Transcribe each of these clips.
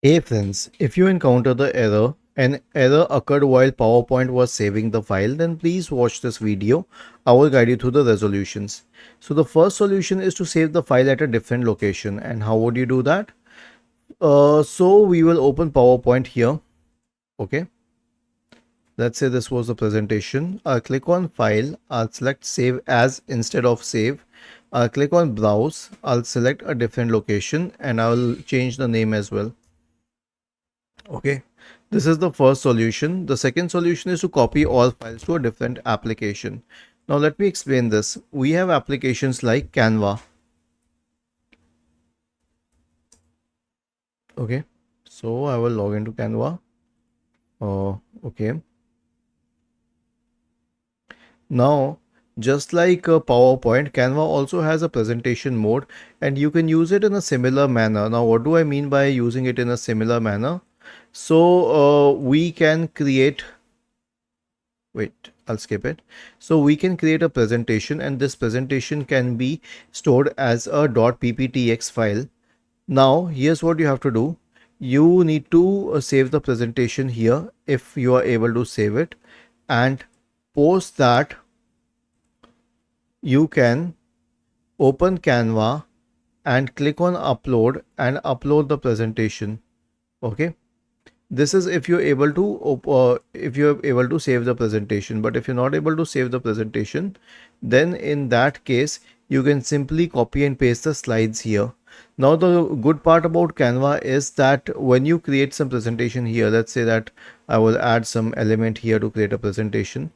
Hey friends, if you encounter an error occurred while PowerPoint was saving the file, then please watch this video. I will guide you through the resolutions. So the first solution is to save the file at a different location. And how would you do that? So we will open PowerPoint here. Okay. Let's say this was the presentation. I'll click on File. I'll select Save As instead of Save. I'll click on Browse. I'll select a different location and I'll change the name as well. Okay, this is the first solution. The second solution is to copy all files to a different application. Now let me explain this. We have applications like Canva. Okay, so I will log into Canva. Okay. Now, just like PowerPoint, Canva also has a presentation mode and you can use it in a similar manner. Now, what do I mean by using it in a similar manner? So we can create, wait, I'll skip it. So we can create a presentation and this presentation can be stored as a .pptx file. Now, here's what you have to do. You need to save the presentation here if you are able to save it, and post that you can open Canva and click on upload and upload the presentation. Okay, this is if you're able to save the presentation, but if you're not able to save the presentation, then in that case you can simply copy and paste the slides here. Now the good part about Canva is that when you create some presentation here, let's say that I will add some element here to create a presentation.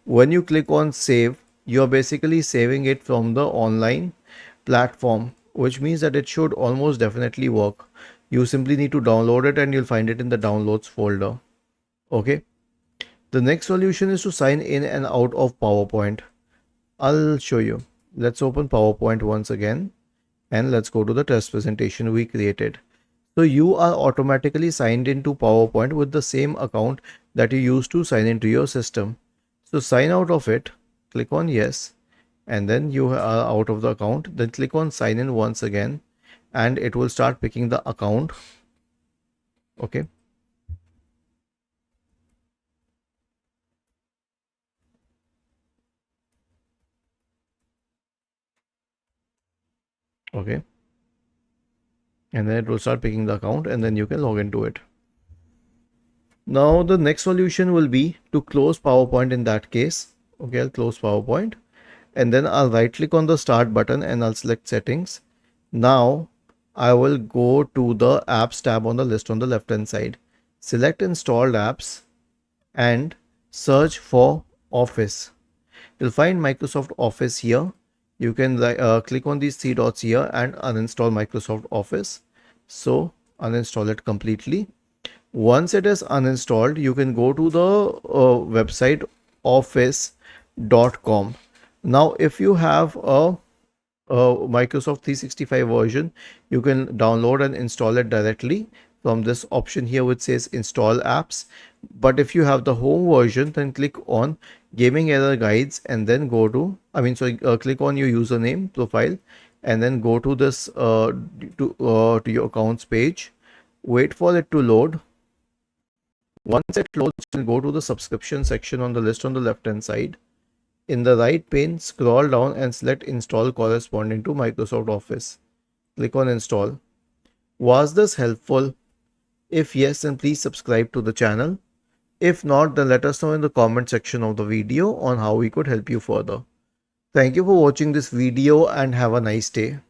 When you click on save, you're basically saving it from the online platform, which means that it should almost definitely work. You simply need to download it and you'll find it in the downloads folder. Okay. The next solution is to sign in and out of PowerPoint. I'll show you. Let's open PowerPoint once again and let's go to the test presentation we created. So you are automatically signed into PowerPoint with the same account that you used to sign into your system. So sign out of it, click on yes, and then you are out of the account. Then click on sign in once again and it will start picking the account. Okay. Okay. And then it will start picking the account and then you can log into it. Now the next solution will be to close PowerPoint in that case. Okay, I'll close PowerPoint and then I'll right click on the start button and I'll select settings. Now I will go to the apps tab on the list on the left hand side. Select installed apps and search for Office. You'll find Microsoft Office here. You can click on these three dots here and uninstall Microsoft Office. So uninstall it completely. Once it is uninstalled, you can go to the website office.com. Now, if you have a Microsoft 365 version, you can download and install it directly from this option here which says install apps. But if you have the home version, then click on gaming error guides and then go to click on your username profile and then go to this to your accounts page. Wait for it to load. Once it loads, you can go to the subscription section on the list on the left hand side. In the right pane, scroll down and select install corresponding to Microsoft Office. Click on install. Was this helpful? If yes, then please subscribe to the channel. If not, then let us know in the comment section of the video on how we could help you further. Thank you for watching this video and have a nice day.